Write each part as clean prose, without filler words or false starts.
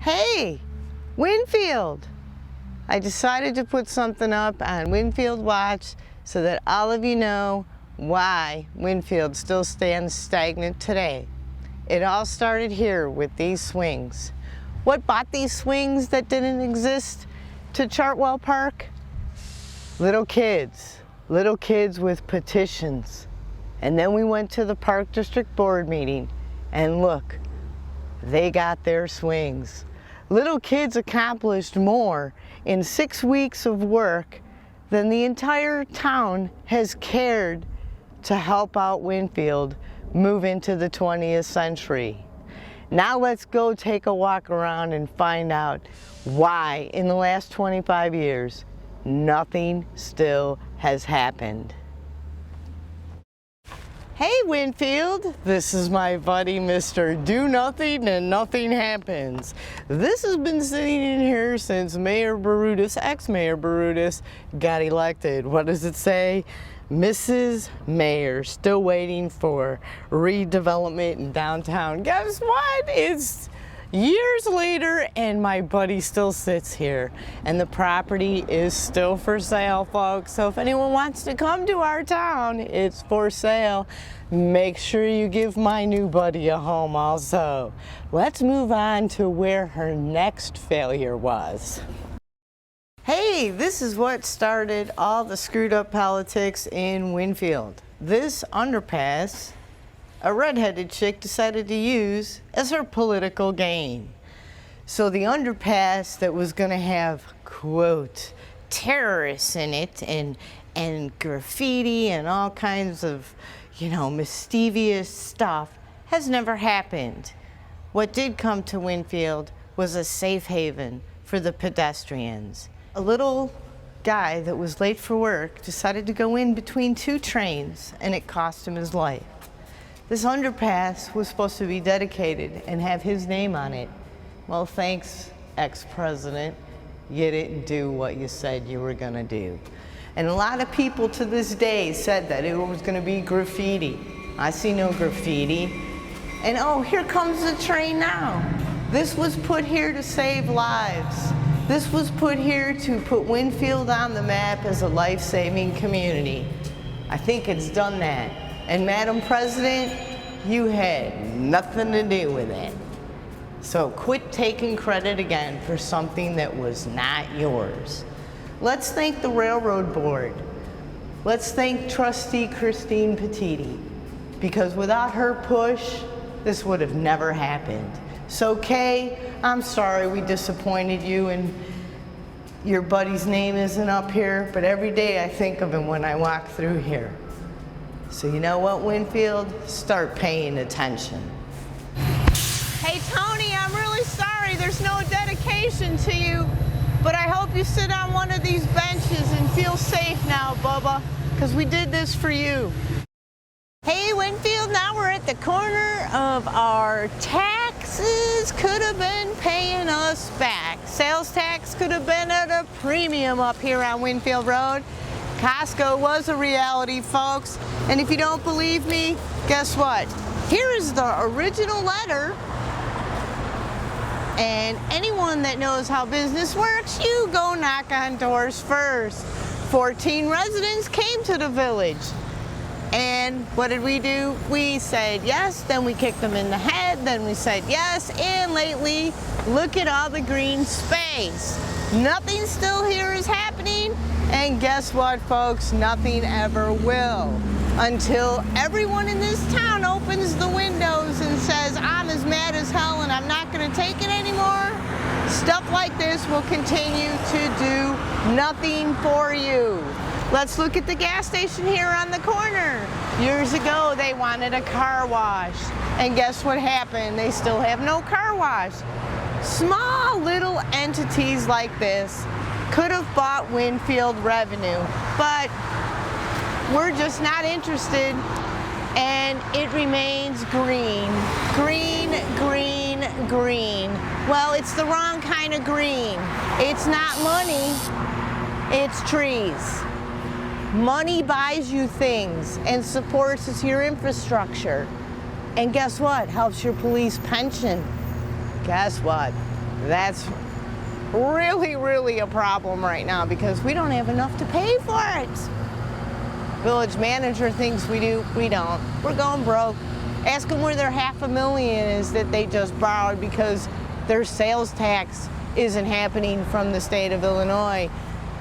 Hey, Winfield! I decided to put something up on Winfield Watch so that all of you know why Winfield still stands stagnant today. It all started here with these swings. What bought these swings that didn't exist to Chartwell Park? Little kids with petitions. And then we went to the Park District Board meeting, and look, they got their swings. Little kids accomplished more in 6 weeks of work than the entire town has cared to help out Winfield move into the 20th century. Now let's go take a walk around and find out why in the last 25 years nothing still has happened. Hey Winfield, this is my buddy Mr. Do Nothing and Nothing Happens. This has been sitting in here since Mayor Barutis, ex-Mayor Barutis, got elected. What does it say? Mrs. Mayor, still waiting for redevelopment in downtown. Guess what? It's years later and my buddy still sits here. And the property is still for sale, folks. So if anyone wants to come to our town, it's for sale. Make sure you give my new buddy a home also. Let's move on to where her next failure was. Hey, this is what started all the screwed up politics in Winfield. This underpass, a redheaded chick decided to use as her political gain. So the underpass that was gonna have, quote, terrorists in it and graffiti and all kinds of, mischievous stuff has never happened. What did come to Winfield was a safe haven for the pedestrians. A little guy that was late for work decided to go in between two trains and it cost him his life. This underpass was supposed to be dedicated and have his name on it. Well, thanks, ex-president. You didn't do what you said you were gonna do. And a lot of people to this day said that it was gonna be graffiti. I see no graffiti. And oh, here comes the train now. This was put here to save lives. This was put here to put Winfield on the map as a life-saving community. I think it's done that. And Madam President, you had nothing to do with it. So quit taking credit again for something that was not yours. Let's thank the Railroad Board. Let's thank Trustee Christine Petiti, because without her push, this would have never happened. So Kay, I'm sorry we disappointed you and your buddy's name isn't up here, but every day I think of him when I walk through here. So you know what, Winfield? Start paying attention. Hey Tony, I'm really sorry there's no dedication to you, but I hope you sit on one of these benches and feel safe now, Bubba, because we did this for you. Hey Winfield, now we're at the corner of our taxes could have been paying us back. Sales tax could have been at a premium up here on Winfield Road. Costco was a reality, folks. And if you don't believe me, guess what? Here is the original letter. And anyone that knows how business works, you go knock on doors first. 14 residents came to the village. And what did we do? We said yes, then we kicked them in the head, then we said yes, and lately, look at all the green space. Nothing still here is happening, and guess what, folks? Nothing ever will. Until everyone in this town opens the windows and says, I'm as mad as hell and I'm not gonna take it anymore, stuff like this will continue to do nothing for you. Let's look at the gas station here on the corner. Years ago, they wanted a car wash. And guess what happened? They still have no car wash. Small little entities like this could have bought Winfield revenue, but we're just not interested, and it remains green. Green, green, green. Well, it's the wrong kind of green. It's not money, it's trees. Money buys you things and supports your infrastructure. And guess what? Helps your police pension. Guess what? That's really a problem right now because we don't have enough to pay for it. Village manager thinks we do, we don't. We're going broke. Ask them where their $500,000 is that they just borrowed because their sales tax isn't happening from the state of Illinois.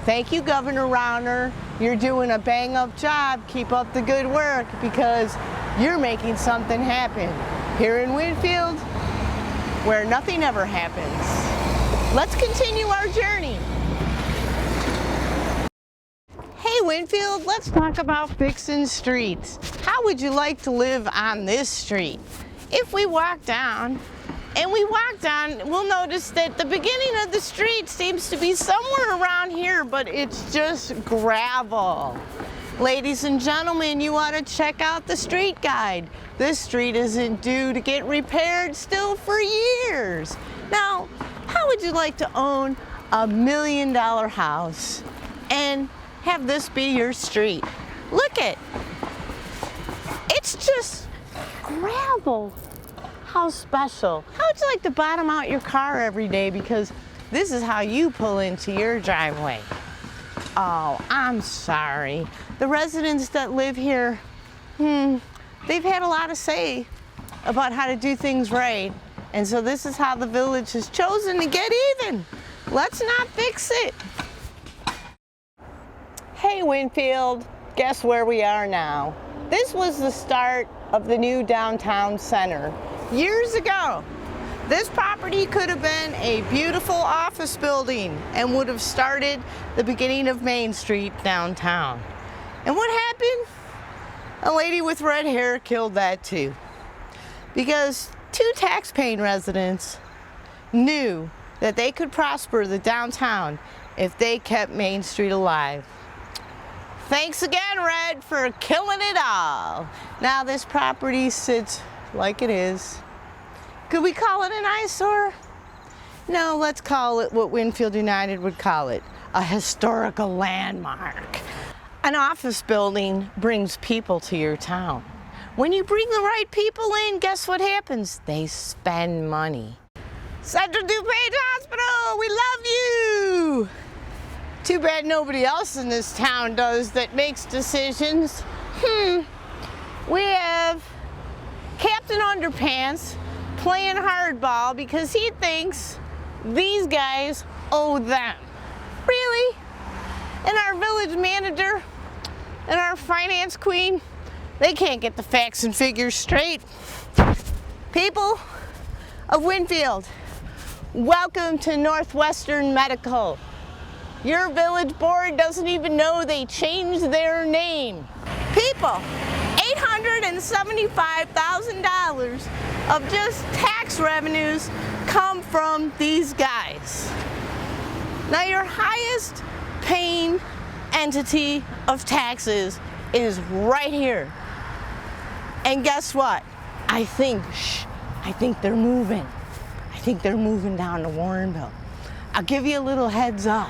Thank you, Governor Rauner. You're doing a bang-up job. Keep up the good work because you're making something happen here in Winfield where nothing ever happens. Let's continue our journey. Hey Winfield, let's talk about fixing streets. How would you like to live on this street? If we walk down, we'll notice that the beginning of the street seems to be somewhere around here, but it's just gravel. Ladies and gentlemen, you ought to check out the street guide. This street isn't due to get repaired still for years. Now, how would you like to own $1 million house and have this be your street? Look it. It's just gravel. How special. How would you like to bottom out your car every day because this is how you pull into your driveway? Oh, I'm sorry. The residents that live here, they've had a lot to say about how to do things right. And so this is how the village has chosen to get even. Let's not fix it. Hey Winfield, guess where we are now? This was the start of the new downtown center. Years ago, this property could have been a beautiful office building and would have started the beginning of Main Street downtown. And what happened? A lady with red hair killed that too. Because two tax-paying residents knew that they could prosper the downtown if they kept Main Street alive. Thanks again, Red, for killing it all. Now this property sits like it is. Could we call it an eyesore? No, let's call it what Winfield United would call it, a historical landmark. An office building brings people to your town. When you bring the right people in, guess what happens? They spend money. Central DuPage Hospital, we love you! Too bad nobody else in this town does that makes decisions. We have Captain Underpants playing hardball because he thinks these guys owe them. Really? And our village manager and our finance queen, they can't get the facts and figures straight. People of Winfield, welcome to Northwestern Medical. Your village board doesn't even know they changed their name. People, $875,000 of just tax revenues come from these guys. Now your highest paying entity of taxes is right here. And guess what? I think they're moving. I think they're moving down to Warrenville. I'll give you a little heads up.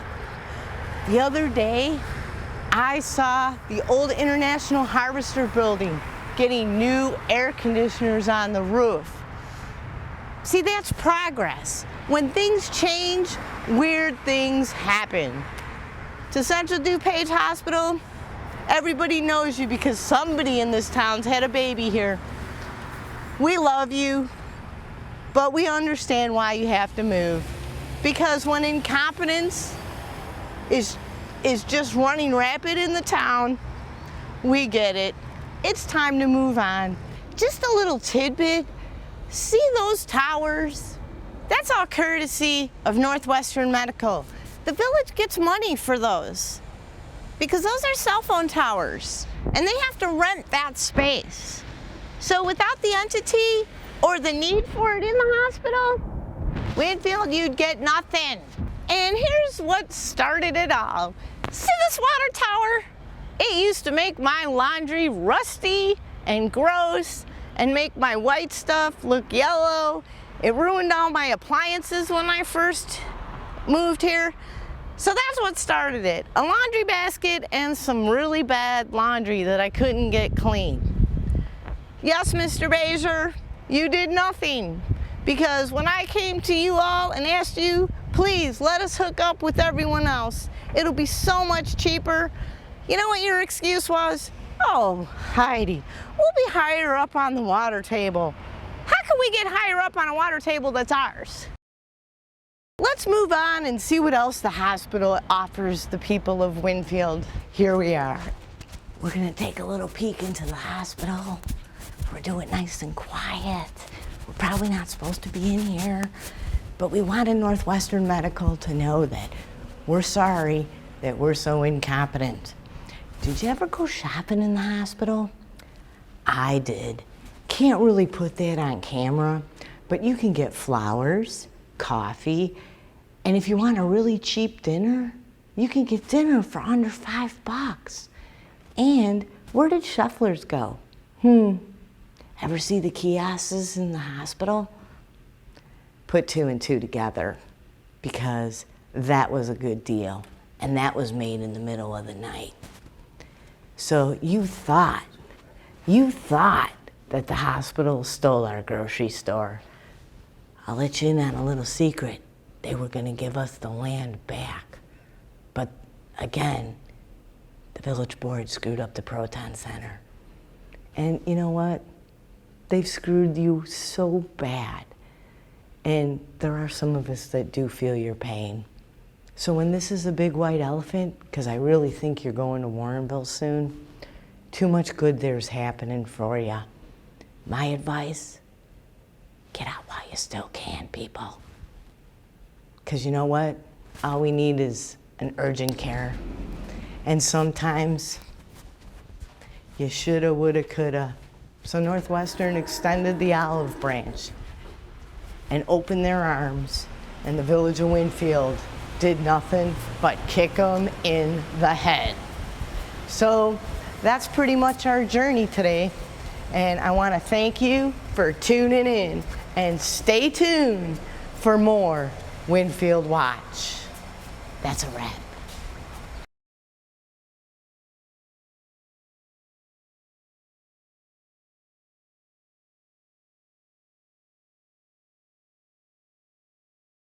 The other day, I saw the old International Harvester building getting new air conditioners on the roof. See, that's progress. When things change, weird things happen. To Central DuPage Hospital, everybody knows you because somebody in this town's had a baby here. We love you, but we understand why you have to move. Because when incompetence is just running rapid in the town, we get it. It's time to move on. Just a little tidbit. See those towers? That's all courtesy of Northwestern Medical. The village gets money for those because those are cell phone towers and they have to rent that space. So without the entity or the need for it in the hospital, Winfield, you'd get nothing. And here's what started it all. See this water tower? It used to make my laundry rusty and gross and make my white stuff look yellow. It ruined all my appliances when I first moved here. So that's what started it. A laundry basket and some really bad laundry that I couldn't get clean. Yes, Mr. Bazier, you did nothing. Because when I came to you all and asked you, please let us hook up with everyone else, it'll be so much cheaper. You know what your excuse was? Oh, Heidi, we'll be higher up on the water table. How can we get higher up on a water table that's ours? Let's move on and see what else the hospital offers the people of Winfield. Here we are. We're gonna take a little peek into the hospital. We're doing nice and quiet. We're probably not supposed to be in here, but we wanted Northwestern Medical to know that we're sorry that we're so incompetent. Did you ever go shopping in the hospital? I did. Can't really put that on camera, but you can get flowers, coffee, and if you want a really cheap dinner, you can get dinner for under $5. And where did Shufflers go? Ever see the kiosks in the hospital? Put two and two together, because that was a good deal, and that was made in the middle of the night. So you thought that the hospital stole our grocery store. I'll let you in on a little secret. They were gonna give us the land back. But again, the village board screwed up the Proton Center. And you know what? They've screwed you so bad. And there are some of us that do feel your pain. So when this is a big white elephant, because I really think you're going to Warrenville soon, too much good there's happening for you. My advice, get out while you still can, people. Because you know what? All we need is an urgent care. And sometimes you shoulda, woulda, coulda. So Northwestern extended the olive branch and opened their arms, and the village of Winfield did nothing but kick them in the head. So that's pretty much our journey today. And I want to thank you for tuning in, and stay tuned for more Winfield Watch. That's a wrap.